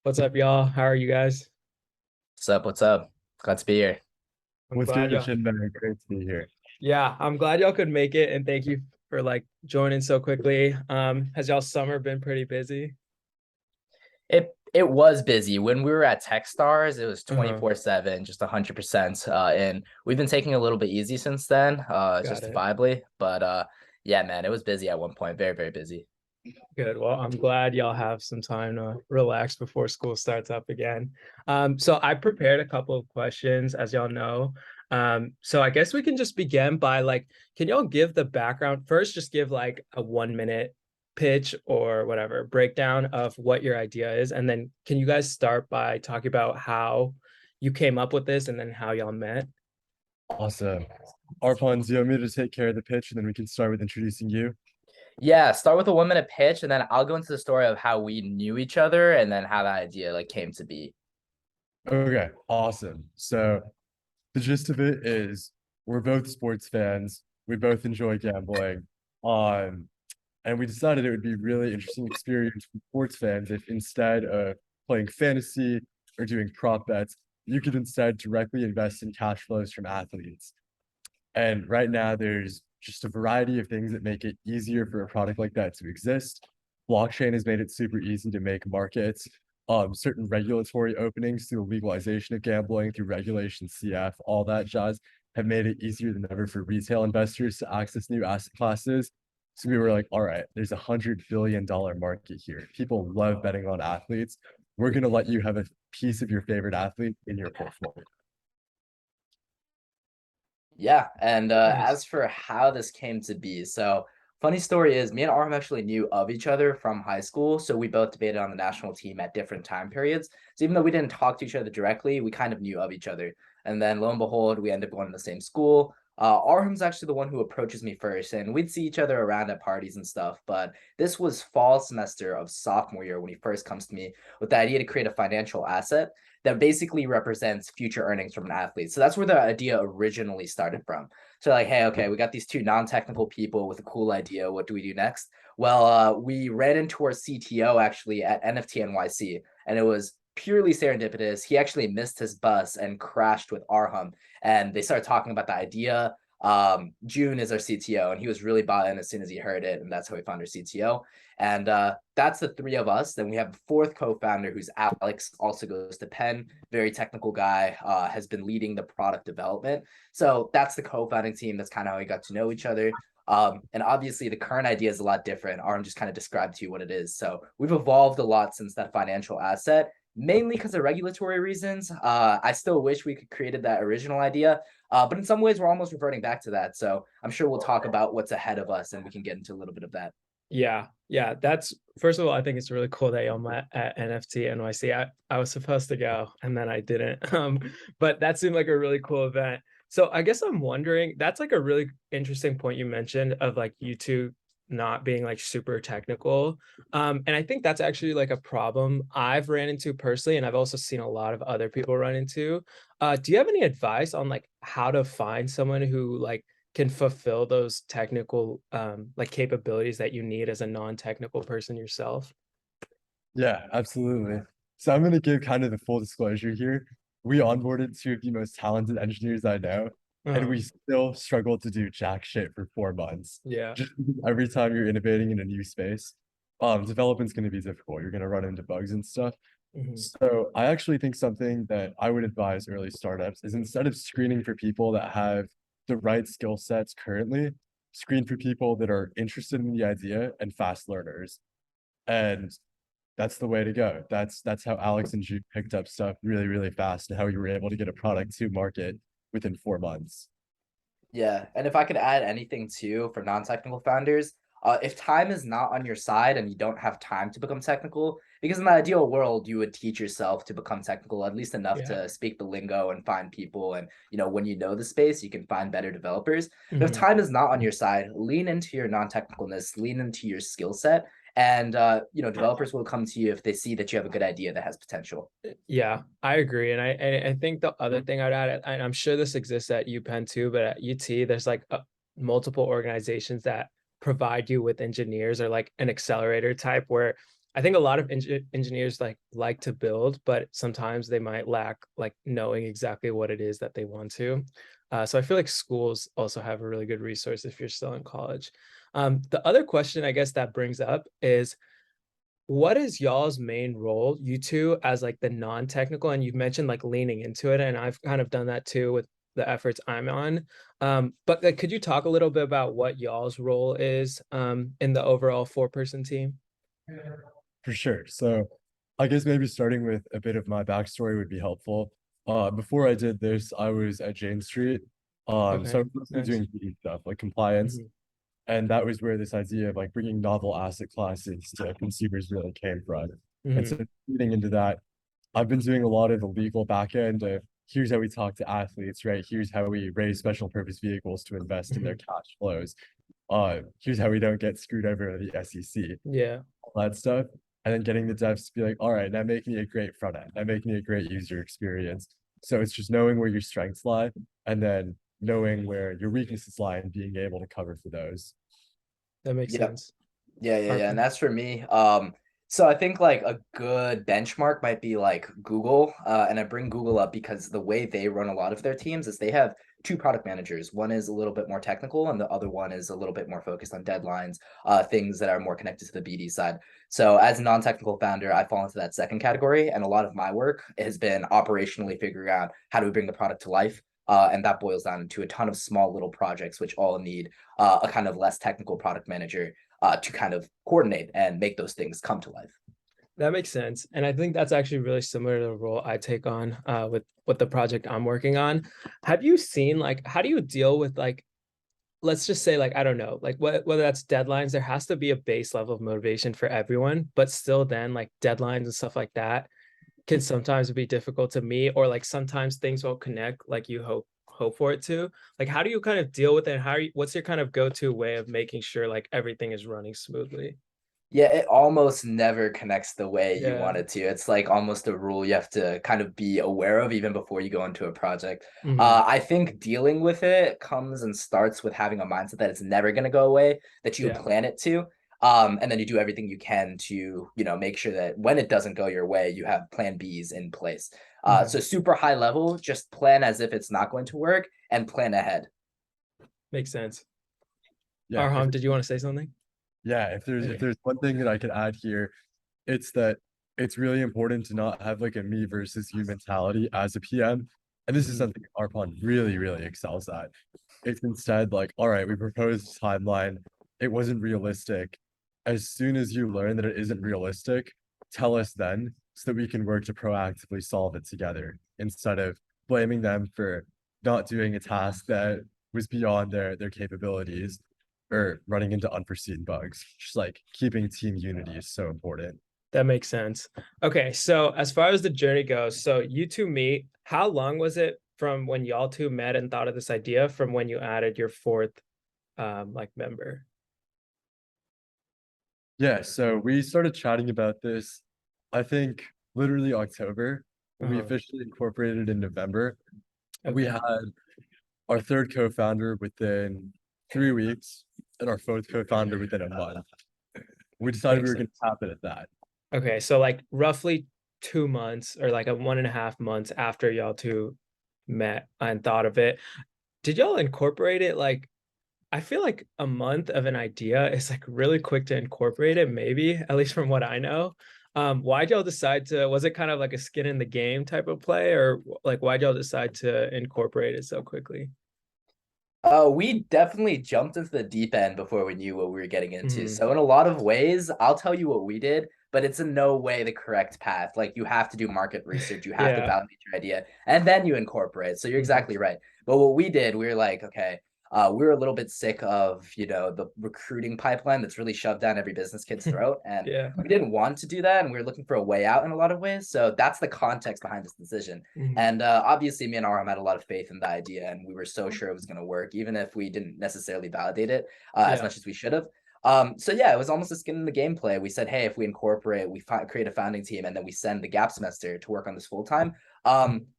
What's up, y'all? How are you guys? What's up? What's up? Glad to be here. I'm What's glad good, y'all. Chinbag? Great to be here. Yeah, I'm glad y'all could make it, and thank you for joining so quickly. Has y'all summer been pretty busy? It was busy. When we were at Techstars, it was Uh-huh. 24/7, just 100%. And we've been taking a little bit easy since then, Got it. justifiably. But yeah, man, it was busy at one point. Very, very busy. Good. Well, I'm glad y'all have some time to relax before school starts up again. So I prepared a couple of questions, as y'all know. So I guess we can just begin by can y'all give the background first? Just give like a 1 minute pitch or whatever breakdown of what your idea is, and then can you guys start by talking about how you came up with this and then how y'all met? Awesome. Arpan, do you want me to take care of the pitch and then we can start with introducing you? Yeah, start with a 1 minute pitch, and then I'll go into the story of how we knew each other and then how that idea came to be. Okay, awesome. So the gist of it is we're both sports fans. We both enjoy gambling. Um, and we decided it would be really interesting experience for sports fans if instead of playing fantasy or doing prop bets, you could instead directly invest in cash flows from athletes. And right now, there's just a variety of things that make it easier for a product like that to exist. Blockchain has made it super easy to make markets. Certain regulatory openings through legalization of gambling, through regulation CF, all that jazz have made it easier than ever for retail investors to access new asset classes. So we were like, all right, there's $100 billion market here. People love betting on athletes. We're gonna let you have a piece of your favorite athlete in your portfolio. Yeah, and Nice. as for how this came to be, so funny story is me and Arham actually knew of each other from high school, so we both debated on the national team at different time periods. So even though we didn't talk to each other directly, we kind of knew of each other. And then lo and behold, we ended up going to the same school. Arham's actually the one who approaches me first, and we'd see each other around at parties and stuff. But this was fall semester of sophomore year when he first comes to me with the idea to create a financial asset that basically represents future earnings from an athlete. So that's where the idea originally started from. So like, hey, okay, we got these two non-technical people with a cool idea. What do we do next? Well, we ran into our CTO actually at NFT NYC, and it was purely serendipitous. He actually missed his bus and crashed with Arham, and they started talking about the idea. June is our CTO, and he was really bought in as soon as he heard it, and that's how we found our CTO. And that's the three of us. Then we have a fourth co-founder who's Alex, also goes to Penn, very technical guy, has been leading the product development. So that's the co-founding team. That's kind of how we got to know each other. And obviously the current idea is a lot different. Arm just kind of described to you what it is. So we've evolved a lot since that financial asset, mainly because of regulatory reasons. I still wish we could created that original idea, but in some ways we're almost reverting back to that. So I'm sure we'll talk about what's ahead of us and we can get into a little bit of that. Yeah, yeah. That's first of all, I think it's really cool that y'all met at NFT NYC. I was supposed to go and then I didn't. But that seemed like a really cool event. So I guess I'm wondering, that's like a really interesting point you mentioned of like you two not being like super technical. And I think that's actually like a problem I've ran into personally, and I've also seen a lot of other people run into. Do you have any advice on like how to find someone who can fulfill those technical capabilities that you need as a non-technical person yourself? Yeah, absolutely. So I'm going to give kind of the full disclosure here. We onboarded two of the most talented engineers I know, and Uh-huh. we still struggle to do jack shit for 4 months. Yeah. Just because every time you're innovating in a new space, development's going to be difficult. You're going to run into bugs and stuff. Mhm. So I actually think something that I would advise early startups is instead of screening for people that have the right skill sets currently, screen for people that are interested in the idea and fast learners. And that's the way to go. That's how Alex and Jude picked up stuff really, really fast and how you were able to get a product to market within 4 months. Yeah, and if I could add anything too for non-technical founders, if time is not on your side and you don't have time to become technical, because in the ideal world you would teach yourself to become technical at least enough Yeah. to speak the lingo and find people, and when you know the space, you can find better developers. But if Mhm. time is not on your side, lean into your non-technicalness, lean into your skill set, and developers will come to you if they see that you have a good idea that has potential. Yeah, I agree. And I think the other thing I'd add, and I'm sure this exists at UPenn too, but at UT, there's multiple organizations that provide you with engineers or like an accelerator type where I think a lot of engineers like to build, but sometimes they might lack like knowing exactly what it is that they want to. So I feel like schools also have a really good resource if you're still in college. The other question I guess that brings up is, what is y'all's main role, you two, as like the non-technical? And you've mentioned like leaning into it, and I've kind of done that too with the efforts I'm on. But like, could you talk a little bit about what y'all's role is in the overall 4-person team? For sure. So I guess maybe starting with a bit of my backstory would be helpful. Before I did this, I was at Jane Street. So Okay, I was mostly nice. doing BD stuff like compliance. Mhm, And that was where this idea of like bringing novel asset classes to consumers really came from. And mhm, so leading into that, I've been doing a lot of the legal back end of here's how we talk to athletes, right? Here's how we raise special purpose vehicles to invest in their mhm. cash flows. Here's how we don't get screwed over by the SEC, Yeah, all that stuff. And then getting the devs to be like, all right, now make me a great front end, now make me a great user experience. So it's just knowing where your strengths lie and then knowing where your weaknesses lie and being able to cover for those. that makes Yep. sense. Yeah. And Arpan. that's for me. So I think like a good benchmark might be like Google. And I bring Google up because the way they run a lot of their teams is they have two product managers. One is a little bit more technical, and the other one is a little bit more focused on deadlines, things that are more connected to the BD side. So as a non-technical founder, I fall into that second category, and a lot of my work has been operationally figuring out how do we bring the product to life. And that boils down into a ton of small little projects, which all need a kind of less technical product manager to kind of coordinate and make those things come to life. That makes sense. And I think that's actually really similar to the role I take on with the project I'm working on. Have you seen like, how do you deal with like, let's just say like, I don't know, like whether that's deadlines, there has to be a base level of motivation for everyone, but still then like deadlines and stuff like that can sometimes be difficult to meet, or like sometimes things won't connect like you hope for it to. Like, how do you kind of deal with it? And how are you, what's your kind of go-to way of making sure like everything is running smoothly? Yeah, it almost never connects the way you Yeah. want it to. It's like almost a rule you have to kind of be aware of even before you go into a project. Hmm. I think dealing with it comes and starts with having a mindset that it's never going to go away, that you Yeah. plan it to. And then you do everything you can to, make sure that when it doesn't go your way, you have plan Bs in place. Hmm. So super high level, just plan as if it's not going to work and plan ahead. Makes sense. Yeah. Arham, did you want to say something? Yeah, if Okay. there's one thing that I could add here, it's that it's really important to not have like a me versus you mentality as a PM. And this is Mhm. something Arpan really, really excels at. It's instead like, all right, we proposed a timeline. It wasn't realistic. As soon as you learn that it isn't realistic, tell us then so that we can work to proactively solve it together instead of blaming them for not doing a task that was beyond their capabilities or running into unforeseen bugs. Just like keeping team unity is so important. That makes sense. Okay, so as far as the journey goes, so you two meet, how long was it from when y'all two met and thought of this idea from when you added your fourth like member? Yeah, so we started chatting about this, I think literally October. We Uh-huh. officially incorporated in November. We Okay, had our third co-founder within 3 weeks and our fourth co-founder within a month. We decided we makes were going to sense. tap it at that. Okay, so like roughly 2 months or like a 1.5 months after y'all two met and thought of it, did y'all incorporate it like, I feel like a month of an idea is like really quick to incorporate it, maybe, at least from what I know. Why'd y'all decide to, was it kind of like a skin in the game type of play, or like why'd y'all decide to incorporate it so quickly? We definitely jumped into the deep end before we knew what we were getting into. Hmm. So in a lot of ways, I'll tell you what we did, but it's in no way the correct path. Like you have to do market research, you have to Yeah. validate your idea, and then you incorporate. So you're Hmm. exactly right. But what we did, we were like, okay, we were a little bit sick of, the recruiting pipeline that's really shoved down every business kid's throat. And Yeah. we didn't want to do that. And we were looking for a way out in a lot of ways. So that's the context behind this decision. Hmm. And obviously, me and Arham had a lot of faith in the idea, and we were so sure it was going to work, even if we didn't necessarily validate it as Yeah. much as we should have. So yeah, it was almost a skin in the gameplay. We said, hey, if we incorporate, create a founding team, and then we send the gap semester to work on this full time.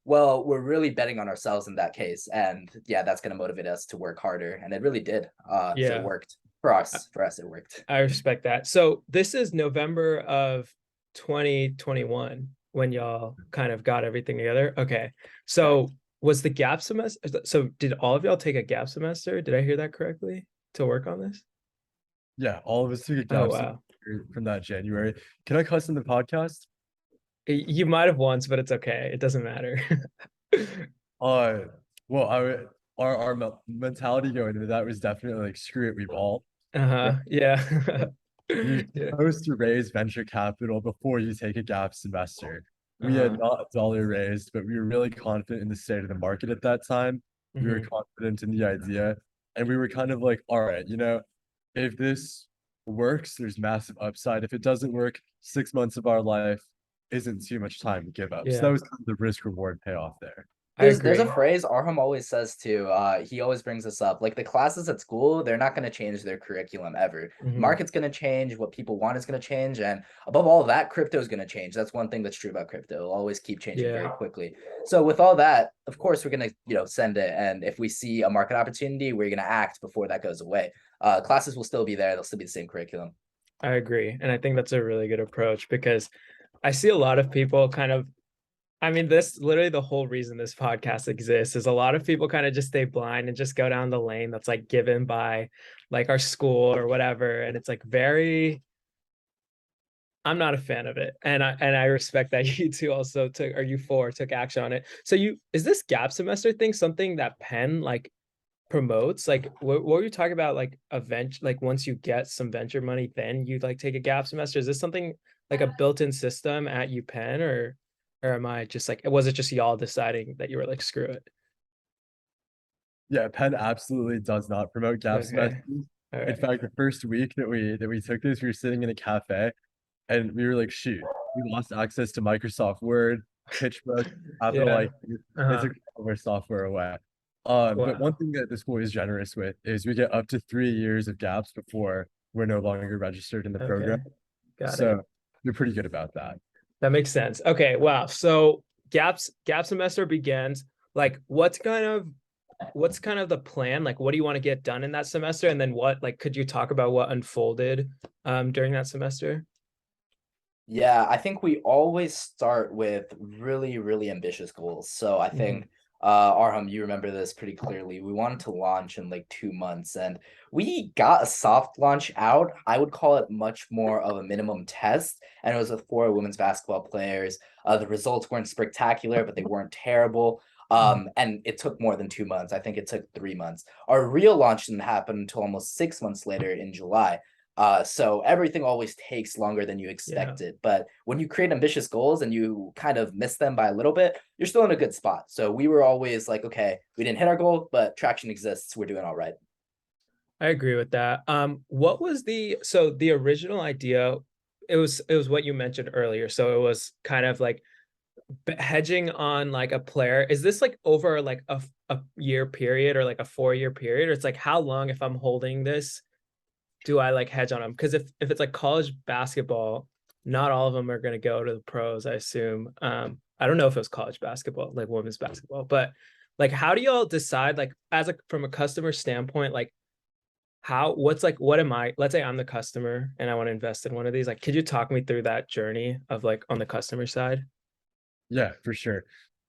Well, we're really betting on ourselves in that case, and yeah, that's going to motivate us to work harder, and it really did. So it Yeah, worked for us. For us, it worked. I respect that. So this is November of 2021 when y'all kind of got everything together. Okay. So was the gap semester? So did all of y'all take a gap semester? Did I hear that correctly to work on this? Yeah, all of us took a Oh, gap wow. from that January. Can I cuss in the podcast? You might have once, but it's okay. It doesn't matter. Uh, well, our mentality going into that was definitely like screw it, we ball. Right? Uh-huh. Yeah. You're Yeah. supposed to raise venture capital before you take a gap semester. We had Uh-huh. not a dollar raised, but we were really confident in the state of the market at that time. We were Mhm. confident in the idea, and we were kind of like, all right, if this works, there's massive upside. If it doesn't work, 6 months of our life isn't too much time to give up. So that Yeah, was kind of the risk reward payoff there. I There's a agree. phrase Arham always says too. He always brings this up. Like the classes at school, they're not going to change their curriculum ever. Mhm. Market's going to change. What people want is going to change, and above all of that, crypto is going to change. That's one thing that's true about crypto. It'll always keep changing very Yeah, quickly. So with all that, of course, we're going to send it, and if we see a market opportunity, we're going to act before that goes away. Classes will still be there. They'll still be the same curriculum. I agree. And I think that's a really good approach because I see a lot of people kind of, I mean, this literally the whole reason this podcast exists is a lot of people kind of just stay blind and just go down the lane that's like given by like our school or whatever. And it's like very, I'm not a fan of it. And I respect that you two also took, or you four took action on it. So is this gap semester thing something that Penn like promotes? Like what were you talking about, like a venture, like once you get some venture money then you like take a gap semester? Is this something like a built-in system at UPenn, or am I just like, was it just y'all deciding that you were like screw it? Yeah, Penn absolutely does not promote gap semesters. Okay, all In right. fact, the first week that we took this, we were sitting in a cafe and we were like, shoot, we lost access to Microsoft Word, PitchBook, Capital Yeah. IQ. They Uh-huh. took all of our software away. But one Wow. thing that the school is generous with is we get up to 3 years of gaps before we're no longer registered in the program. Okay, got it. So they're pretty good about that. That makes sense. Okay, wow. So gap semester begins. Like what's kind of the plan? Like what do you want to get done in that semester? And then what, like, could you talk about what unfolded during that semester? Yeah, I think we always start with really, really ambitious goals. So I Mhm. think Arham, you remember this pretty clearly. We wanted to launch in like 2 months, and we got a soft launch out. I would call it much more of a minimum test, and it was with 4 women's basketball players. The results weren't spectacular, but they weren't terrible. Mhm. And it took more than 2 months. I think it took 3 months. Our real launch didn't happen until almost 6 months later in July. So everything always takes longer than you Yeah, expected. But when you create ambitious goals and you kind of miss them by a little bit, you're still in a good spot. So we were always like, okay, we didn't hit our goal, but traction exists. We're doing all right. I agree with that. What was the original idea? It was what you mentioned earlier. So it was kind of like hedging on like a player. Is this like over like a year period or like a 4 year period? Or it's like how long if I'm holding this do I like hedge on them? Because if it's like college basketball, not all of them are going to go to the pros, I assume. I don't know if it was college basketball, like women's basketball, but like how do y'all decide, like as a from a customer standpoint, like what's like what am I, let's say I'm the customer and I want to invest in one of these. Like could you talk me through that journey of like on the customer side? Yeah, for sure.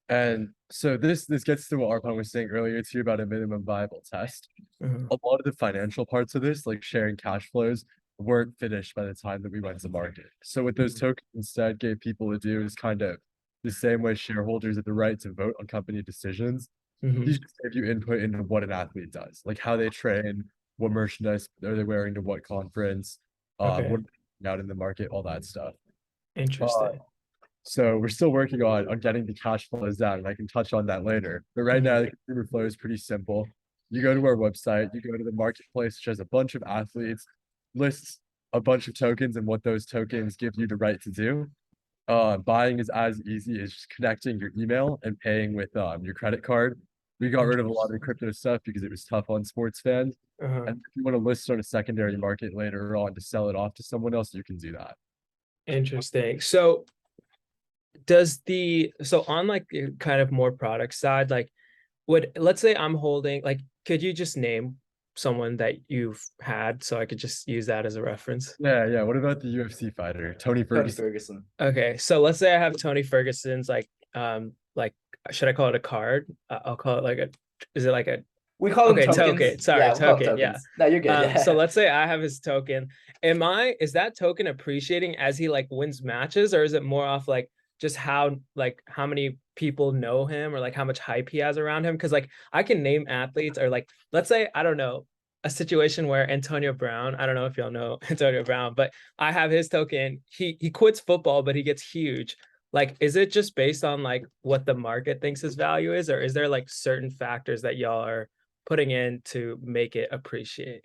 And so this gets to what Arpan was saying earlier too about a minimum viable test. Mhm. A lot of the financial parts of this, like sharing cash flows, weren't finished by the time that we went to market. So what those Mhm. tokens instead gave people to do is kind of the same way shareholders have the right to vote on company decisions. Mhm. These just give you input into what an athlete does, like how they train, what merchandise are they wearing to what conference, Okay, what out in the market, all that stuff. Uh, interesting. so we're still working on getting the cash flows down, and I can touch on that later. But right now, Mhm. the consumer flow is pretty simple. You go to our website, you go to the marketplace, which has a bunch of athletes, lists a bunch of tokens and what those tokens give you the right to do. Buying is as easy as just connecting your email and paying with your credit card. We got rid of a lot of the Interesting. crypto stuff because it was tough on sports fans. Uh-huh. And if you want to list on a secondary market later on to sell it off to someone else, you can do that. Interesting. So does so on like the kind of more product side, like let's say I'm holding, like, could you just name someone that you've had so I could just use that as a reference? Yeah, yeah. What about the UFC fighter, Tony Tony Ferguson? Ferguson. Okay, so let's say I have Tony Ferguson's like should I call it a card? I'll call it like a, is it like a, We call them okay, tokens. token. Sorry, Yeah, we call them token. Yeah. tokens. No, you're good. So Yeah. let's say I have his token. Is that token appreciating as he like wins matches, or is it more off like just how many people know him or like how much hype he has around him? Because like I can name athletes, or like let's say, I don't know, a situation where Antonio Brown, I don't know if y'all know Antonio Brown, but I have his token. He quits football, but he gets huge. Like, is it just based on like what the market thinks his value is, or is there like certain factors that y'all are putting in to make it appreciate?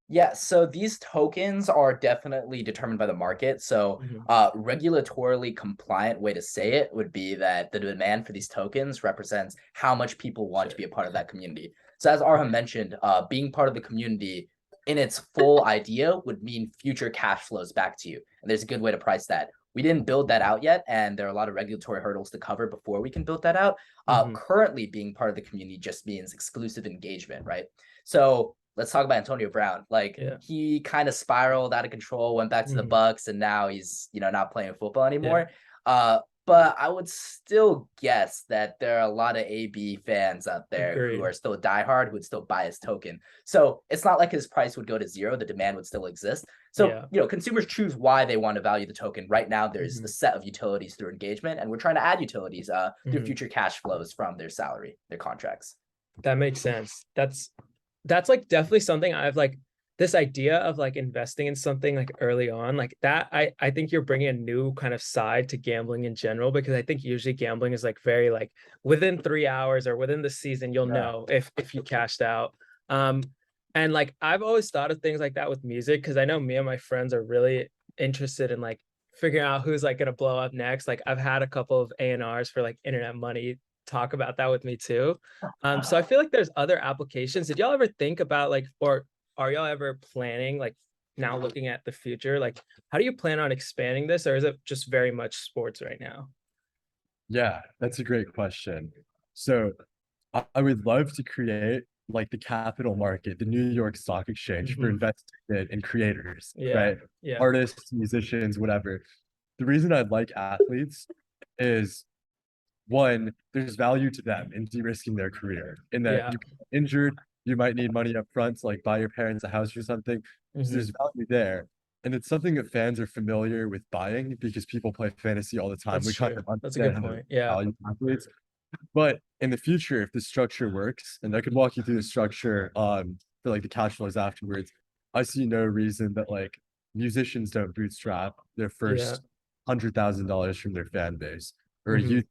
Yeah, so these tokens are definitely determined by the market. So, Mhm. regulatorily compliant way to say it would be that the demand for these tokens represents how much people want to be a part of that community. So, as Arham mentioned, being part of the community in its full idea would mean future cash flows back to you. And there's a good way to price that. We didn't build that out yet, and there are a lot of regulatory hurdles to cover before we can build that out. Mhm. Currently, being part of the community just means exclusive engagement, right? So, let's talk about Antonio Brown. Like Yeah. he kind of spiraled out of control, went back to the Mhm. Bucks, and now he's not playing football Yeah. anymore. But I would still guess that there are a lot of AB fans out there who Agreed. are still diehard who would still buy his token. So it's not like his price would go to zero. The demand would still exist. So Yeah. consumers choose why they want to value the token. Right now, there's Mhm. a set of utilities through engagement, and we're trying to add utilities through Mhm. future cash flows from their salary, their contracts. That makes sense. That's like definitely something I've like, this idea of like investing in something like early on, like that. I think you're bringing a new kind of side to gambling in general, because I think usually gambling is like very like within 3 hours or within the season you'll Yeah. know if you cashed out. Um, and like I've always thought of things like that with music, because I know me and my friends are really interested in like figuring out who's like gonna blow up next. Like I've had a couple of A&Rs for like Internet Money talk about that with me too. So I feel like there's other applications. Did y'all ever think about like, or are y'all ever planning like, now looking at the future, like how do you plan on expanding this, or is it just very much sports right now? Yeah, that's a great question. So I would love to create like the capital market, the New York Stock Exchange for Mhm. investing in creators, Yeah, right? yeah. Artists, musicians, whatever. The reason I'd like athletes is one, there's value to them in de-risking their career in that Yeah. you get injured, you might need money up front to like buy your parents a house or something. So Mhm. there's value there. And it's something that fans are familiar with buying because people play fantasy all the time. That's We kind true. of That's a understand good how to point. Yeah. value athletes. But in the future, if the structure works, and I could walk you through the structure for like the cash flows afterwards, I see no reason that like musicians don't bootstrap their Yeah. first $100,000 from their fan base, or a Mhm. youth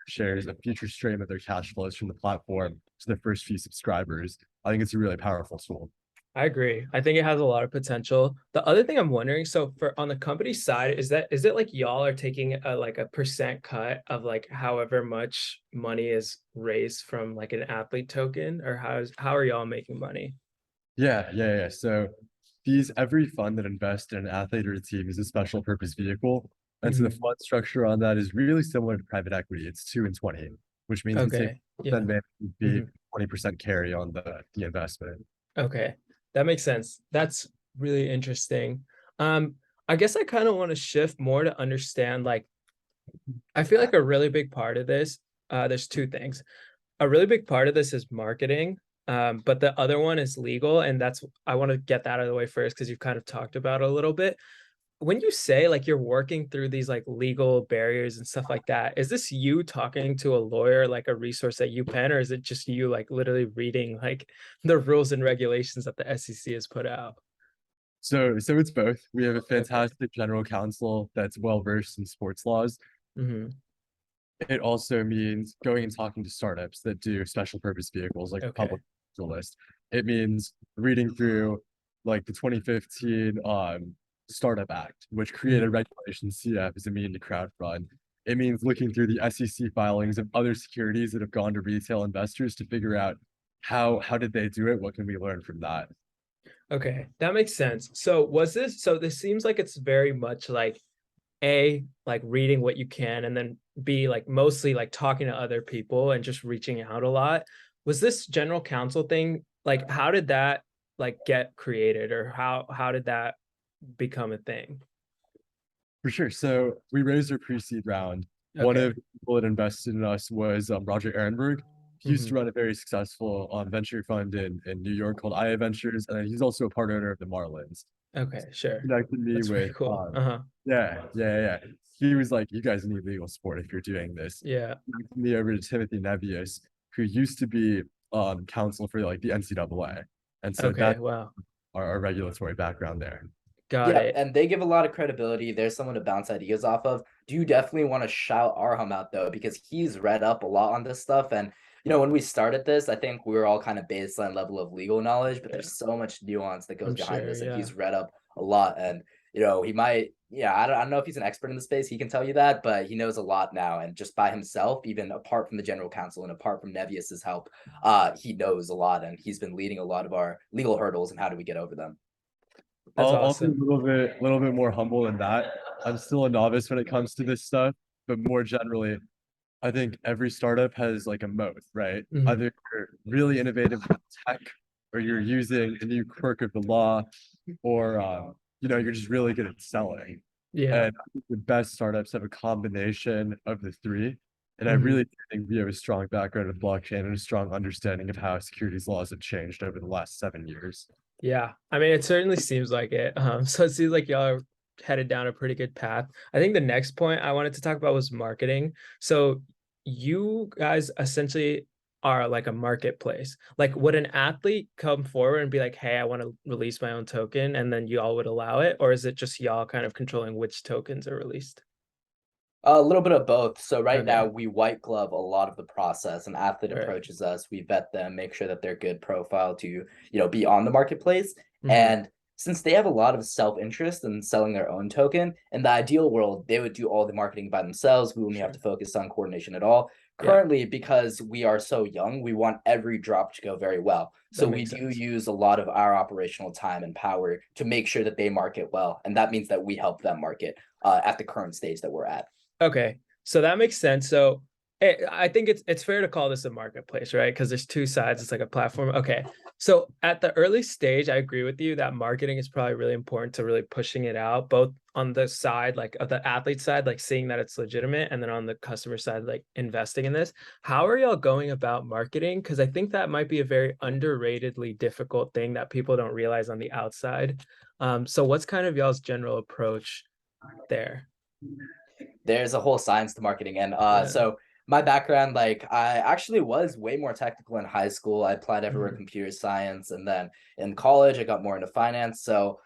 shares a future stream of their cash flows from the platform to their first few subscribers. I think it's a really powerful tool. I agree. I think it has a lot of potential. The other thing I'm wondering, so for on the company side, is it like y'all are taking a like a percent cut of like however much money is raised from like an athlete token, or how are y'all making money? Yeah. So every fund that invests in an athlete or a team is a special purpose vehicle. And so the Mhm. fund structure on that is really similar to private equity. It's 2 and 20, which means we take Okay. Yeah. then management fee, Mhm. 20% carry on the investment. Okay. That makes sense. That's really interesting. Um, I guess I kind of want to shift more to understand like, I feel like a really big part of this, there's two things. A really big part of this is marketing, but the other one is legal, and that's, I want to get that out of the way first because you've kind of talked about it a little bit. When you say like you're working through these like legal barriers and stuff like that, is this you talking to a lawyer, like a resource at UPenn, or is it just you like literally reading like the rules and regulations that the SEC has put out? So it's both. We have a Okay. fantastic general counsel that's well versed in sports laws. Hmm. It also means going and talking to startups that do special purpose vehicles like the Okay. public list. It means reading through like the 2015 Startup Act, which created Hmm. Regulation CF as a mean to crowd fund. It means looking through the SEC filings of other securities that have gone to retail investors to figure out how did they do it? What can we learn from that? Okay, that makes sense. So this seems like it's very much like A, like reading what you can, and then B, like mostly like talking to other people and just reaching out a lot. Was this general counsel thing, like how did that like get created, or how did that become a thing? For sure. So we raised our pre-seed round. One Okay. of the people that invested in us was Roger Ehrenberg. He used to Hmm. run a very successful venture fund in New York called IA Ventures, and then he's also a part owner of the Marlins. Okay, sure. Connected me That's pretty with cool. Uh-huh. yeah. He was like, you guys need legal support if you're doing this. Yeah. Connected me over to Timothy Nevius, who used to be counsel for like the NCAA. And so Okay, that's wow. our regulatory background there. Got Yeah, it. and they give a lot of credibility. There's someone to bounce ideas off of. Do you definitely want to shout Arham out though? Because he's read up a lot on this stuff. And when we started this, I think we were all kind of baseline level of legal knowledge, but Yeah, there's so much nuance that goes I'm behind sure. this. And Yeah. he's read up a lot. And he might, yeah, I don't know if he's an expert in the space, he can tell you that, but he knows a lot now. And just by himself, even apart from the general counsel and apart from Nevius's help, he knows a lot, and he's been leading a lot of our legal hurdles and how do we get over them. That's I'll be a awesome. little bit more humble than that. I'm still a novice when it comes to this stuff, but more generally, I think every startup has like a moat, right? Mhm. Either you're really innovative with tech, or you're using a new quirk of the law, or you're just really good at selling. Yeah. And I think the best startups have a combination of the three. And I Mhm. really think we have a strong background with blockchain and a strong understanding of how securities laws have changed over the last 7 years. Yeah, I mean, it certainly seems like it. So it seems like y'all are headed down a pretty good path. I think the next point I wanted to talk about was marketing. So you guys essentially are like a marketplace. Like, would an athlete come forward and be like, "Hey, I want to release my own token," and then y'all would allow it, or is it just y'all kind of controlling which tokens are released? A little bit of both. So right now Okay, we white glove a lot of the process. An athlete all right. approaches us, we vet them, make sure that they're good profile to, be on the marketplace. Hmm. And since they have a lot of self-interest in selling their own token, in the ideal world, they would do all the marketing by themselves. We wouldn't have to Sure. focus on coordination at all. Yeah, Currently, because we are so young, we want every drop to go very well. that So we makes do sense. use a lot of our operational time and power to make sure that they market well. And that means that we help them market at the current stage that we're at. Okay, so that makes sense. So I think it's fair to call this a marketplace, right? Because there's two sides. It's like a platform. Okay, so at the early stage, I agree with you that marketing is probably really important to really pushing it out, both on the side, like of the athlete side, like seeing that it's legitimate, and then on the customer side, like investing in this. How are y'all going about marketing? Because I think that might be a very underratedly difficult thing that people don't realize on the outside. So what's kind of y'all's general approach there? There's a whole science to marketing. And Yeah. so my background, like I actually was way more technical in high school. I applied everywhere Mhm. computer science, and then in college I got more into finance. So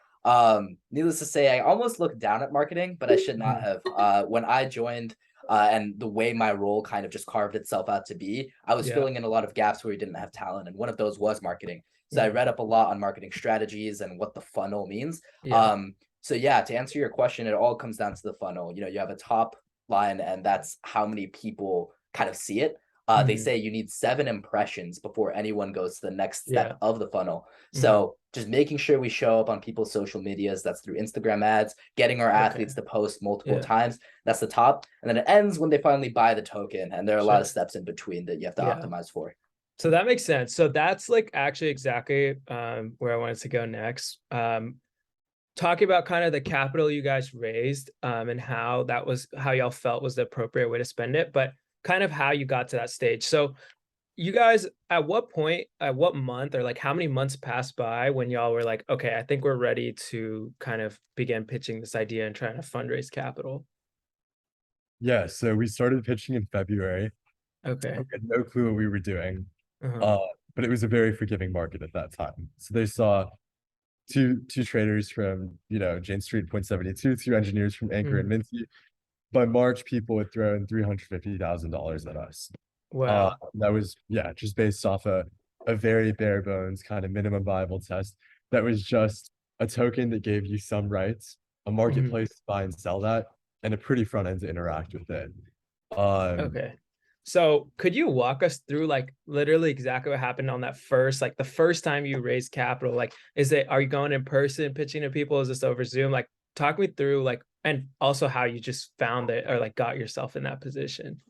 needless to say, I almost looked down at marketing, but I should not Mhm. have. When I joined and the way my role kind of just carved itself out to be, I was Yeah. filling in a lot of gaps where we didn't have talent, and one of those was marketing. So I Mhm. read up a lot on marketing strategies and what the funnel means. Yeah. So yeah, to answer your question, it all comes down to the funnel. You have a top line, and that's how many people kind of see it. They Mhm. say you need 7 impressions before anyone goes to the next Yeah. step of the funnel. Mhm. So just making sure we show up on people's social medias. That's through Instagram ads, getting our Okay. athletes to post multiple Yeah. times. That's the top. And then it ends when they finally buy the token. And there are a lot of Sure. steps in between that you have to Yeah. optimize for. So that makes sense. So that's like actually exactly where I wanted to go next. Talking about kind of the capital you guys raised and how y'all felt was the appropriate way to spend it, but kind of how you got to that stage. So you guys, at what point, at what month, or like how many months passed by when y'all were like, okay, I think we're ready to kind of begin pitching this idea and trying to fundraise capital? Yeah, so we started pitching in February. Okay. We had no clue what we were doing. Uh-huh. Uh, but it was a very forgiving market at that time. So they saw two traders from, Jane Street Point 72, two engineers from Anchor and Mhm. Minty. By March, people had thrown $350,000 at us. Wow. That was, yeah, just based off a very bare bones kind of minimum viable test. That was just a token that gave you some rights, a Mhm. marketplace to buy and sell that, and a pretty front end to interact with it. Um, Okay. So could you walk us through like literally exactly what happened on that first, like the first time you raised capital? Like, are you going in person pitching to people? Is this over Zoom? Like, talk me through like, and also how you just found it or like got yourself in that position.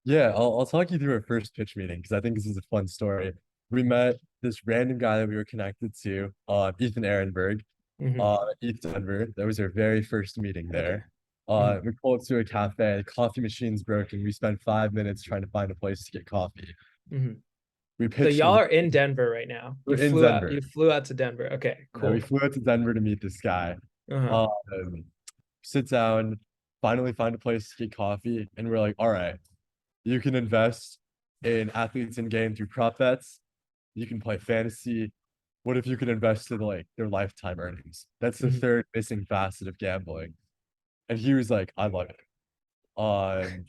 Yeah, I'll talk you through our first pitch meeting because I think this is a fun story. We met this random guy that we were connected to, Ethan Ehrenberg, Hmm. East Denver. That was our very first meeting Okay. there. Hmm. We pulled up to a cafe, the coffee machine's broken. We spent 5 minutes trying to find a place to get coffee. Hmm. We So pitched y'all him. are in Denver right now. We're in Denver. You flew out to Denver. Okay, Yeah, we cool. flew out to Denver to meet this guy. Uh-huh. Um, Sit down, finally find a place to get coffee, and we're like, all right, you can invest in athletes in game through prop bets. You can play fantasy. What if you could invest in like their lifetime earnings? That's the Hmm. third missing facet of gambling. And he was like, I love it. Um,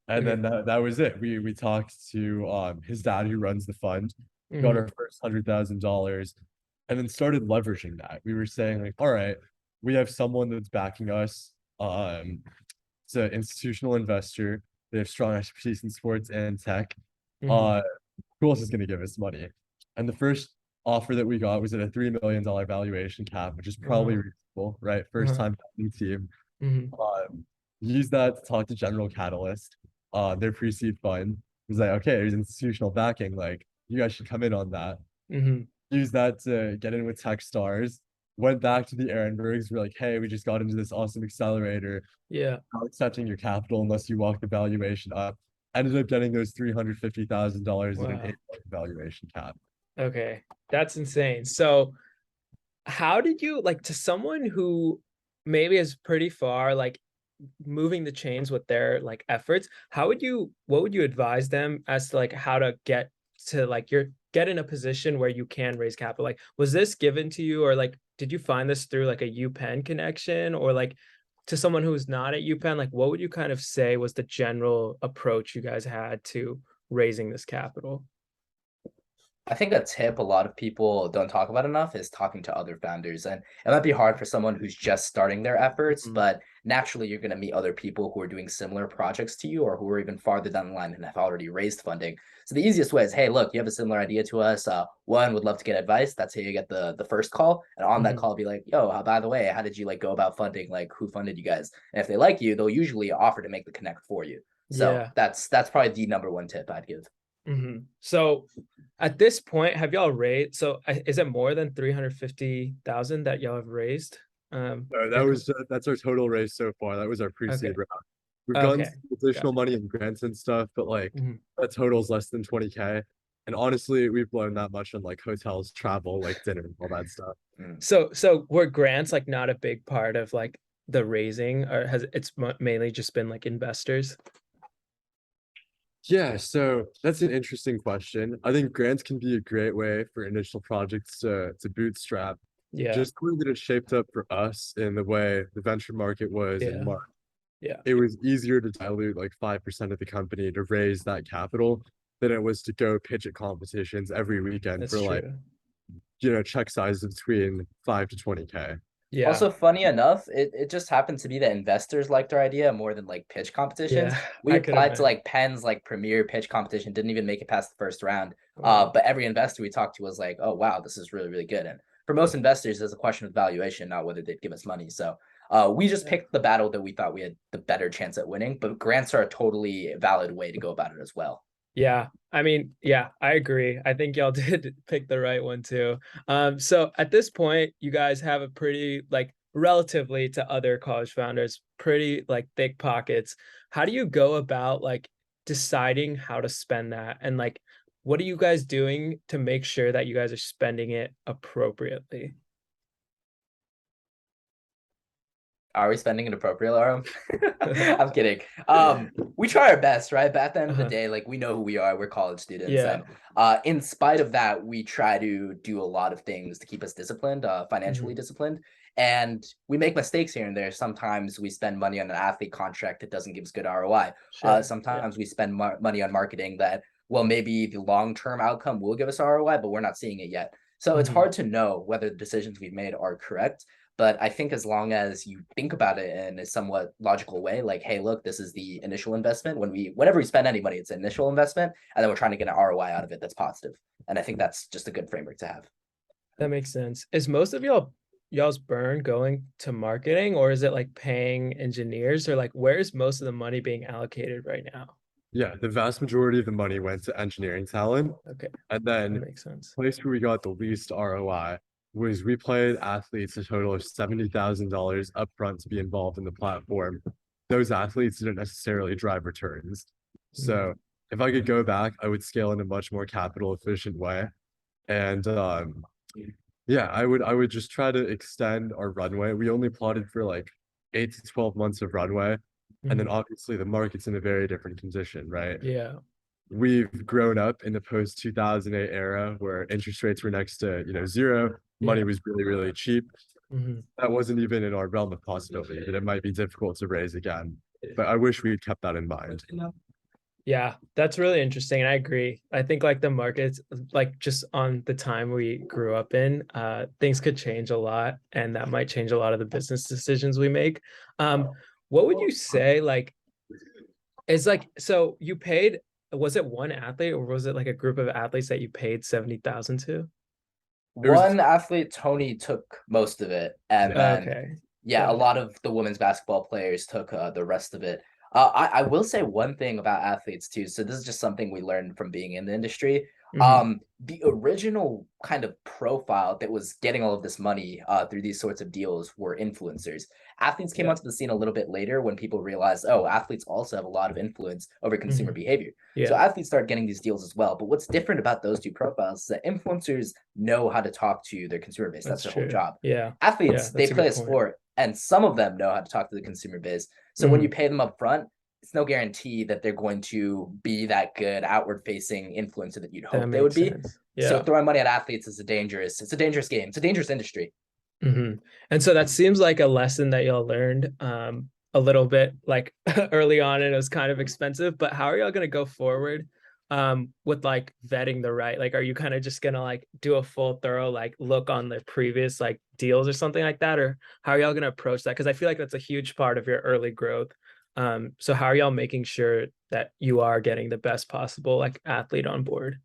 and Okay. then that was it. We talked to his dad who runs the fund, got Hmm. our first $100,000, and then started leveraging that. We were saying like, all right, we have someone that's backing us. It's an institutional investor. They have strong expertise in sports and tech. Hmm. Uh, who else is going to give us money? And the first offer that we got was at a $3 million valuation cap, which is probably Wow. reasonable, right? First Uh-huh. time founding team. Hmm. Use that to talk to General Catalyst, their pre-seed fund. It was like, okay, there's institutional backing. Like, you guys should come in on that. Hmm. Use that to get in with Tech Stars. Went back to the Ehrenbergs. We're like, hey, we just got into this awesome accelerator. Yeah. Not accepting your capital unless you walk the valuation up. Ended up getting those $350,000 at an Wow. 8 valuation cap. Okay. That's insane. So how did you like to someone who maybe is pretty far, like moving the chains with their like efforts, what would you advise them as to like how to get to like get in a position where you can raise capital? Like, was this given to you or like did you find this through like a UPenn connection or like to someone who's not at UPenn? Like, what would you kind of say was the general approach you guys had to raising this capital? I think a tip a lot of people don't talk about enough is talking to other founders. And it might be hard for someone who's just starting their efforts, Mhm. but naturally you're going to meet other people who are doing similar projects to you or who are even farther down the line and have already raised funding. So the easiest way is, hey, look, you have a similar idea to us. One, would love to get advice. That's how you get the first call. And on that Mhm. call, be like, yo, by the way, how did you like go about funding? Like who funded you guys? And if they like you, they'll usually offer to make the connect for you. So Yeah. that's probably the number one tip I'd give. Hmm. So at this point, have y'all raised? So is it more than 350,000 that y'all have raised? So For that's our total raise so far. That was our okay, pre-seed round. We've gotten okay, some got additional it. money in grants and stuff, but like Mhm. that totals less than 20K. And honestly, we've blown that much on like hotels, travel, like dinner, all that stuff. Mm. So were grants like not a big part of like the raising, or has it's mainly just been like investors? Yeah, so that's an interesting question. I think grants can be a great way for initial projects to bootstrap. Yeah, Just the way that it's shaped up for us in the way the venture market was in yeah, March. yeah. It was easier to dilute like 5% of the company to raise that capital than it was to go pitch at competitions every weekend That's for like, true. check sizes between 5 to 20K. Yeah, Also, funny enough, it just happened to be that investors liked our idea more than like pitch competitions. yeah. We I could applied to imagine. like Penn's like premier pitch competition, didn't even make it past the first round. Wow. But every investor we talked to was like, "Oh wow, this is really really good." And for most investors, it's a question of valuation, not whether they'd give us money. So we just Yeah. picked the battle that we thought we had the better chance at winning. But grants are a totally valid way to go about it as well. Yeah, I mean, yeah, I agree. I think y'all did pick the right one too. So at this point, you guys have a pretty like relatively to other college founders, pretty like thick pockets. How do you go about like deciding how to spend that? And like, what are you guys doing to make sure that you guys are spending it appropriately? Are we spending it appropriately, Arham? I'm kidding. We try our best, right? But at the end of the Uh-huh. day, like we know who we are. We're college students, Yeah. and in spite of that, we try to do a lot of things to keep us disciplined, financially Mhm. disciplined. And we make mistakes here and there. Sometimes we spend money on an athlete contract that doesn't give us good ROI. Sure. Yeah. Sometimes we spend money on marketing that, well, maybe the long term outcome will give us ROI, but we're not seeing it yet. So it's Mhm. hard to know whether the decisions we've made are correct. But I think as long as you think about it in a somewhat logical way, like, hey, look, this is the initial investment. Whenever we spend any money, it's an initial investment, and then we're trying to get an ROI out of it that's positive. And I think that's just a good framework to have. That makes sense. Is most of y'all's burn going to marketing, or is it like paying engineers, or like where's most of the money being allocated right now? Yeah, the vast majority of the money went to engineering talent. Okay, And that then makes sense. the place where we got the least ROI was we paid athletes a total of $70,000 upfront to be involved in the platform. Those athletes didn't necessarily drive returns. So if I could go back, I would scale in a much more capital efficient way. And yeah, I would just try to extend our runway. We only plotted for like 8 to 12 months of runway. And then Mhm. obviously the market's in a very different condition, right? Yeah, We've grown up in the post 2008 era where interest rates were next to, zero. Money yeah. was really, really cheap. Mhm. That wasn't even in our realm of possibility, that it might be difficult to raise again. But I wish we had kept that in mind. Yeah, that's really interesting. And I agree. I think like the markets, like just on the time we grew up in, things could change a lot, and that might change a lot of the business decisions we make. What would you say like is like, so you paid, was it one athlete, or was it like a group of athletes that you paid 70,000 to? There was, One athlete, Tony, took most of it, and then Okay, yeah, a got it. lot of the women's basketball players took the rest of it. I will say one thing about athletes too. So this is just something we learned from being in the industry. Mhm. The original kind of profile that was getting all of this money through these sorts of deals were influencers. Athletes came Yeah. onto the scene a little bit later when people realized, oh, athletes also have a lot of influence over consumer Mhm. behavior. So Yeah, athletes started getting these deals as well. But what's different about those two profiles is that influencers know how to talk to their consumer base. That's that's their whole true. job. Yeah, yeah, Athletes, they that's a play good a point. sport, and some of them know how to talk to the consumer base. So when you Mhm. pay them up front, it's no guarantee that they're going to be that good outward facing influencer that you'd That hope they would makes be. sense. So Yeah. throwing money at athletes is it's a dangerous game. It's a dangerous industry. And so that seems like a lesson that y'all learned a little bit like early on, and it was kind of expensive. But how are y'all gonna go forward with like vetting the right? Like, are you kind of just gonna like do a full thorough like look on the previous like deals or something like that, or how are y'all gonna approach that? Because I feel like that's a huge part of your early growth. So how are y'all making sure that you are getting the best possible like athlete on board?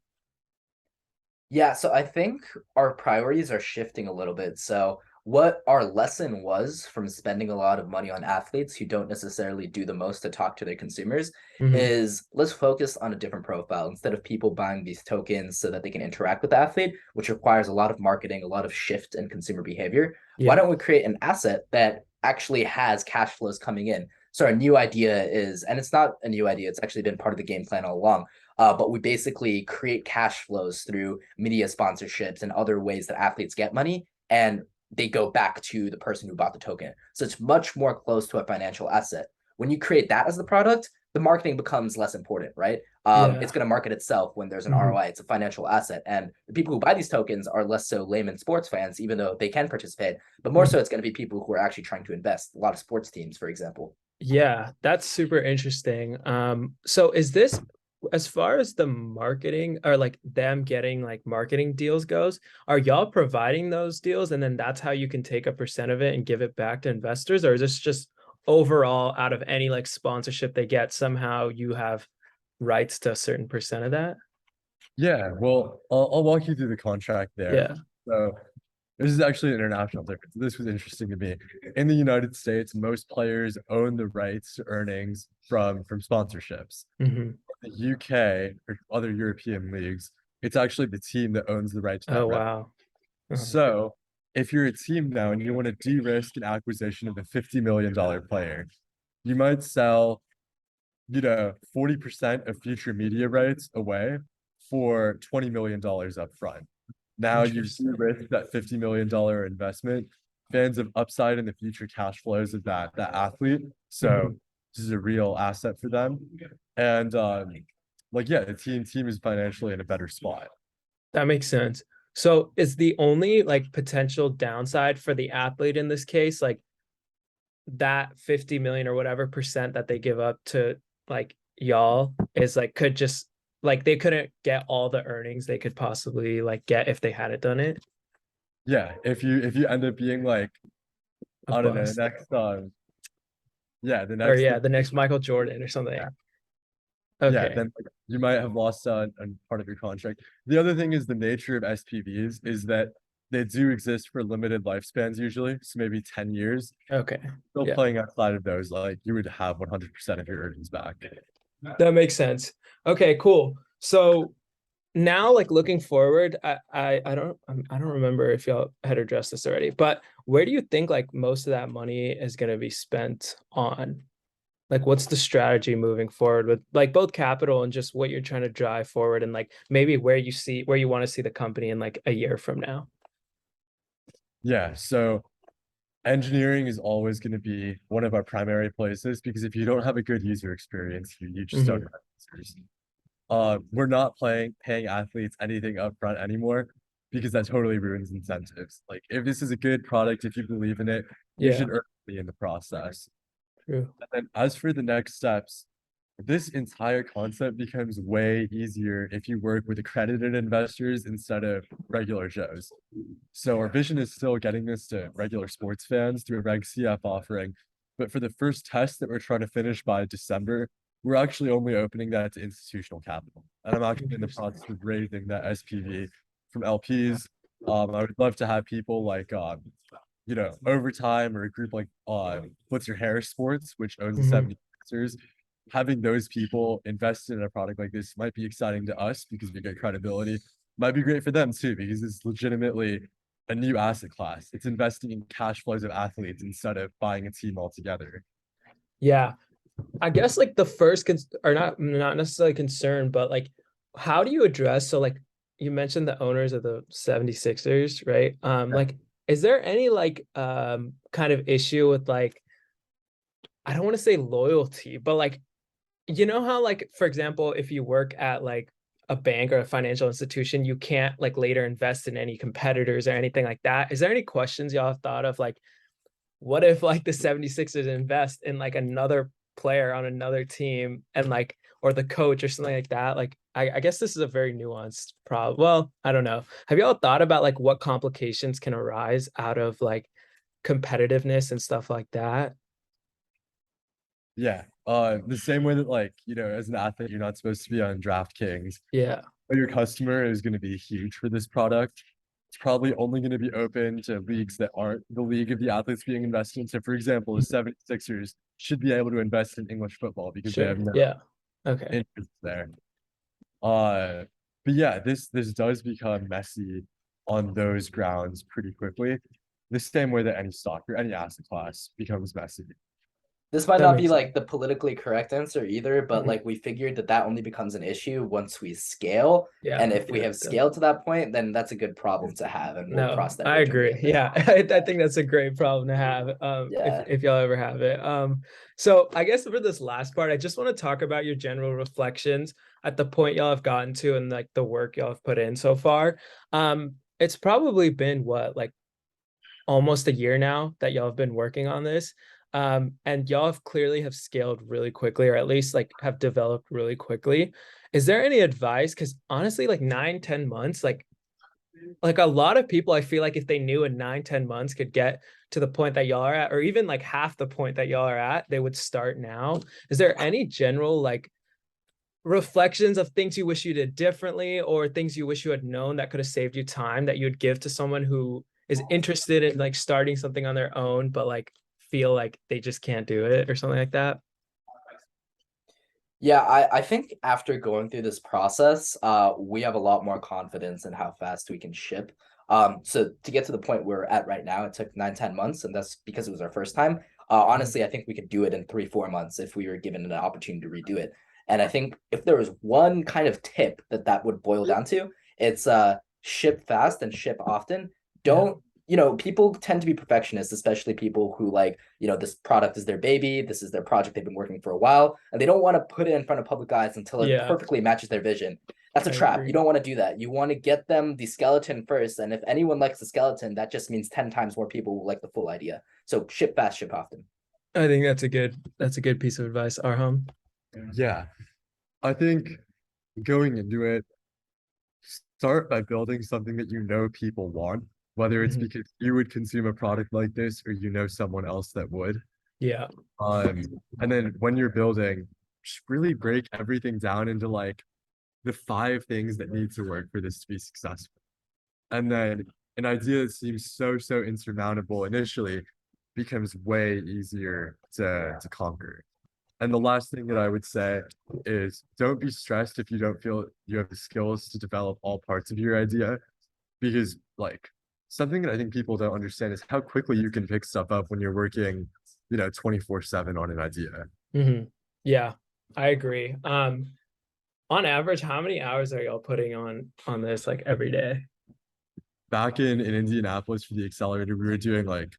Yeah, so I think our priorities are shifting a little bit. So, what our lesson was from spending a lot of money on athletes who don't necessarily do the most to talk to their consumers Hmm. is let's focus on a different profile instead of people buying these tokens so that they can interact with the athlete, which requires a lot of marketing, a lot of shift in consumer behavior. Why Yeah. don't we create an asset that actually has cash flows coming in? So, our new idea is, and it's not a new idea, it's actually been part of the game plan all along, but we basically create cash flows through media sponsorships and other ways that athletes get money, and they go back to the person who bought the token. So it's much more close to a financial asset. When you create that as the product, the marketing becomes less important, right? It's Yeah. going to market itself when there's an Hmm. ROI. It's a financial asset, and the people who buy these tokens are less so layman sports fans, even though they can participate. But more so, it's going to be people who are actually trying to invest. A lot of sports teams, for example. Yeah, that's super interesting. So is this, as far as the marketing or like them getting like marketing deals goes, are y'all providing those deals and then that's how you can take a percent of it and give it back to investors? Or is this just overall out of any like sponsorship they get, somehow you have rights to a certain percent of that? Yeah, well, I'll walk you through the contract there. Yeah. So this is actually an international difference. This was interesting to me. In the United States, most players own the rights to earnings from sponsorships. Hmm. The UK or other European leagues, it's actually the team that owns the right to Oh, that revenue. wow. Uh-huh. So if you're a team now and you want to de-risk an acquisition of a $50 million player, you might sell, 40% of future media rights away for $20 million up front. Now you've Interesting. de-risked that $50 million investment. Fans have upside in the future cash flows of that athlete. So Mhm. this is a real asset for them. And like yeah, the team is financially in a better spot. That makes sense. So is the only like potential downside for the athlete in this case, like that 50 million or whatever percent that they give up to like y'all is like could just like they couldn't get all the earnings they could possibly like get if they hadn't done it. Yeah, if you end up being like a I don't know, bust. next yeah, the Or next yeah, the next Michael Jordan or something. yeah, Okay. then like, you might have lost a part of your contract. The other thing is the nature of SPVs is that they do exist for limited lifespans usually, so maybe 10 years. Okay. Still Yeah. playing outside of those, like you would have 100% of your earnings back. That makes sense. Okay, cool. So now, like looking forward, I don't remember if y'all had addressed this already, but where do you think like most of that money is going to be spent on? Like, what's the strategy moving forward with like both capital and just what you're trying to drive forward, and like maybe where you want to see the company in like a year from now? Yeah, so engineering is always going to be one of our primary places because if you don't have a good user experience, you just don't Mhm. have users. We're not paying athletes anything upfront anymore because that totally ruins incentives. Like if this is a good product, if you believe in it, you Yeah, should earn money in the process. true. And then as for the next steps, this entire concept becomes way easier if you work with accredited investors instead of regular Joes. So our vision is still getting this to regular sports fans through a Reg CF offering. But for the first test that we're trying to finish by December, we're actually only opening that to institutional capital. And I'm actually in the Interesting. process of raising that SPV from LPs. I would love to have people like Overtime or a group like What's Your Hair Sports, which owns the Mhm. 76ers. Having those people invested in a product like this might be exciting to us because we get credibility. Might be great for them too, because it's legitimately a new asset class. It's investing in cash flows of athletes instead of buying a team altogether. Yeah, I guess like the first or not necessarily concern, but like how do you address so like you mentioned the owners of the 76ers, right? Like is there any like kind of issue with like I don't want to say loyalty, but like you know how like for example, if you work at like a bank or a financial institution, you can't like later invest in any competitors or anything like that. Is there any questions y'all have thought of like what if like the 76ers invest in like another player on another team and like or the coach or something like that? Like I guess this is a very nuanced problem. Well, I don't know. Have y'all thought about like what complications can arise out of like competitiveness and stuff like that? Yeah. The same way that as an athlete, you're not supposed to be on DraftKings, Yeah. but your customer is going to be huge for this product. It's probably only going to be open to leagues that aren't the league of the athletes being invested in. So, for example, the 76ers should be able to invest in English football because they Sure. have no Yeah. Okay. interest there. Uh, but yeah, this does become messy on those grounds pretty quickly. The same way that any stock or any asset class becomes messy. This might That not be makes sense. like the politically correct answer either, but Mhm. like we figured that only becomes an issue once we scale. Yeah. And if we Yeah. have scaled to that point, then that's a good problem to have, and we'll No, cross that I bridge when we agree. get there. Yeah, I think that's a great problem to have. Yeah. If y'all ever have it. So I guess for this last part, I just want to talk about your general reflections at the point y'all have gotten to and like the work y'all have put in so far. It's probably been what, like almost a year now that y'all have been working on this. And y'all have clearly have scaled really quickly, or at least like have developed really quickly. Is there any advice? Because honestly, like 9, 10 months, like a lot of people, I feel like if they knew in 9, 10 months could get to the point that y'all are at, or even like half the point that y'all are at, they would start now. Is there any general like reflections of things you wish you did differently or things you wish you had known that could have saved you time that you would give to someone who is interested in like starting something on their own, but like feel like they just can't do it or something like that? Yeah, I think after going through this process, we have a lot more confidence in how fast we can ship. So to get to the point we're at right now, it took 9, 10 months, and that's because it was our first time. Honestly, I think we could do it in 3, 4 months if we were given an opportunity to redo it. And I think if there was one kind of tip that would boil down to, it's ship fast and ship often. Yeah. Don't, people tend to be perfectionists, especially people who like, this product is their baby, this is their project they've been working for a while, and they don't want to put it in front of public eyes until it Yeah, perfectly matches their vision. That's a I trap. You agree. don't want to do that. You want to get them the skeleton first, and if anyone likes the skeleton, that just means 10 times more people will like the full idea. So ship fast, ship often. I think that's a good piece of advice, Arham. Yeah, I think going into it, start by building something that you know people want. whether it's Mhm. because you would consume a product like this or you know someone else that would. Yeah. Um, and then when you're building, just really break everything down into like the 5 things that need to work for this to be successful. And then an idea that seems so insurmountable initially becomes way easier to conquer. And the last thing that I would say is don't be stressed if you don't feel you have the skills to develop all parts of your idea, because like something that I think people don't understand is how quickly you can pick stuff up when you're working, 24/7 on an idea. Hmm. Yeah, I agree. On average, how many hours are y'all putting on this like every day? Back in Indianapolis for the accelerator, we were doing like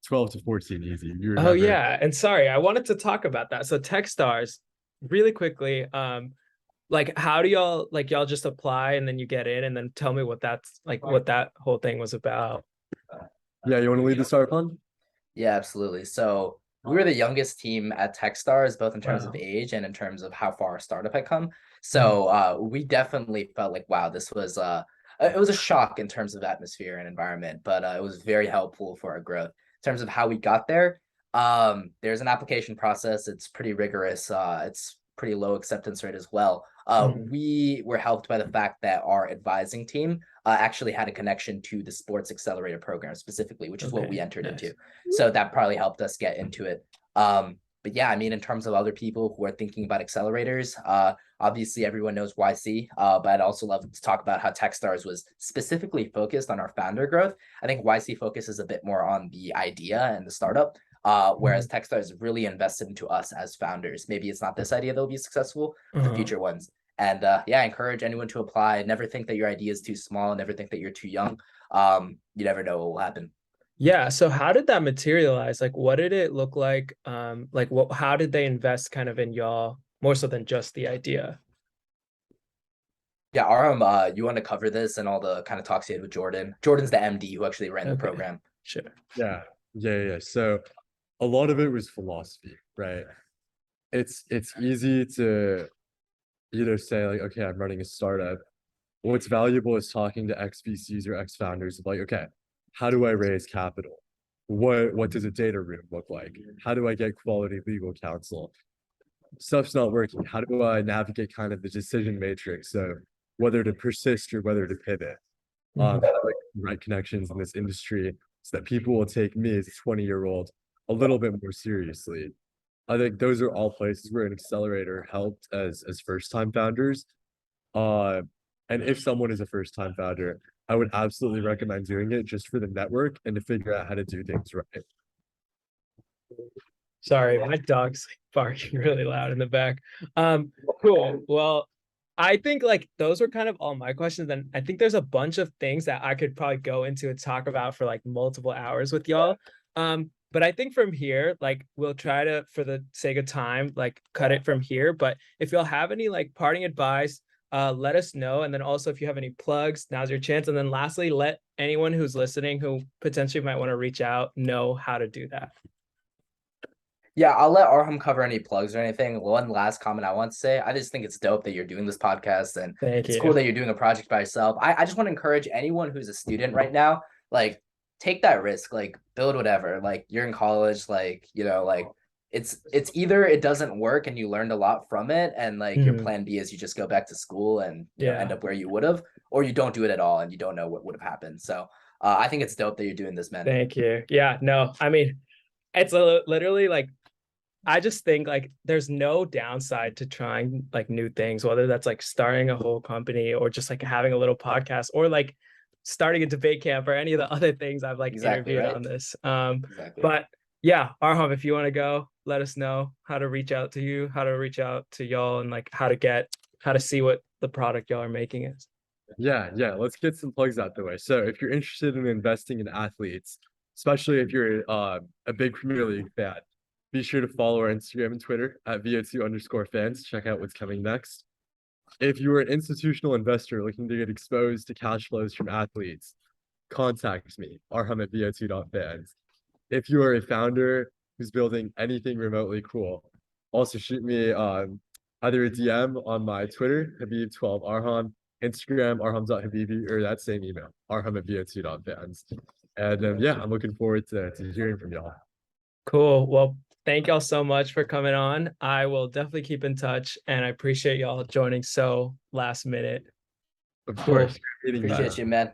12 to 14 easy. You were Oh never. yeah, and sorry, I wanted to talk about that. So Techstars, really quickly, like how do y'all like y'all just apply and then you get in and then tell me what that's like what that whole thing was about. Yeah, you want to lead the start fund? Yeah, absolutely. So we were the youngest team at Techstars, both in terms of Wow. age and in terms of how far our startup had come. Mhm. So we definitely felt like, wow, this was it was a shock in terms of atmosphere and environment, but it was very helpful for our growth. In terms of how we got there, there's an application process. It's pretty rigorous. It's pretty low acceptance rate as well. Mhm. We were helped by the fact that our advising team actually had a connection to the sports accelerator program specifically, which is what we Okay, entered into. nice. So that probably helped us get into it. But yeah, I mean, in terms of other people who are thinking about accelerators, obviously everyone knows YC, but I'd also love to talk about how Techstars was specifically focused on our founder growth. I think YC focuses a bit more on the idea and the startup, whereas Mhm. Techstars really invested into us as founders. Maybe it's not this idea that'll be successful, but the Uh-huh. future ones. And yeah, I encourage anyone to apply. Never think that your idea is too small. Never think that you're too young. You never know what will happen. Yeah, so how did that materialize? Like what did it look like what how did they invest kind of in y'all more so than just the idea? Yeah, Arham, you want to cover this and all the kind of talks you had with Jordan. Jordan's the MD who actually ran the Okay, program. sure. Yeah. So a lot of it was philosophy, right? It's easy to either say like, okay, I'm running a startup. What's valuable is talking to ex VCs or ex founders of like, okay, how do I raise capital? What does a data room look like? How do I get quality legal counsel? Stuff's not working. How do I navigate kind of the decision matrix of whether to persist or whether to pivot? Mhm. How do I write connections in this industry so that people will take me as a 20-year-old a little bit more seriously? I think those are all places where an accelerator helped as first time founders. Uh, and if someone is a first time founder, I would absolutely recommend doing it just for the network and to figure out how to do things right. Sorry, my dog's like barking really loud in the back. Cool. Well, I think like those were kind of all my questions. And I think there's a bunch of things that I could probably go into and talk about for like multiple hours with y'all. But I think from here, like we'll try to, for the sake of time, like cut it from here. But if y'all have any like parting advice, let us know. And then also if you have any plugs, now's your chance. And then lastly, let anyone who's listening who potentially might want to reach out know how to do that. Yeah, I'll let Arham cover any plugs or anything. One last comment I want to say. I just think it's dope that you're doing this podcast and Thank it's cool you. that you're doing a project by yourself. I just want to encourage anyone who's a student right now, like take that risk, like build whatever. Like you're in college, like, like it's either it doesn't work and you learned a lot from it, and like your Mhm. plan B is you just go back to school and end Yeah. up where you would have, or you don't do it at all and you don't know what would have happened. So I think it's dope that you're doing this, man. Thank you. Yeah, no, I mean, it's literally like I just think like there's no downside to trying like new things, whether that's like starting a whole company or just like having a little podcast or like starting a debate camp or any of the other things I've like Exactly, interviewed right? on this. Exactly. But yeah, Arham, if you want to go, let us know how to reach out to you, how to reach out to y'all, and like how to see what the product y'all are making is. Yeah. Let's get some plugs out the way. So if you're interested in investing in athletes, especially if you're a big Premier League fan, be sure to follow our Instagram and Twitter at VO2_fans. Check out what's coming next. If you are an institutional investor looking to get exposed to cash flows from athletes, contact me, Arham at VO2.fans. If you are a founder who's building anything remotely cool, also shoot me either a DM on my Twitter, Habib12Arham, Instagram, arham.habibi, or that same email, arham@vo2.fans. And yeah, I'm looking forward to hearing from y'all. Cool. Well, thank y'all so much for coming on. I will definitely keep in touch, and I appreciate y'all joining so last minute. Of Cool. course. Meeting you Appreciate guys. you, man.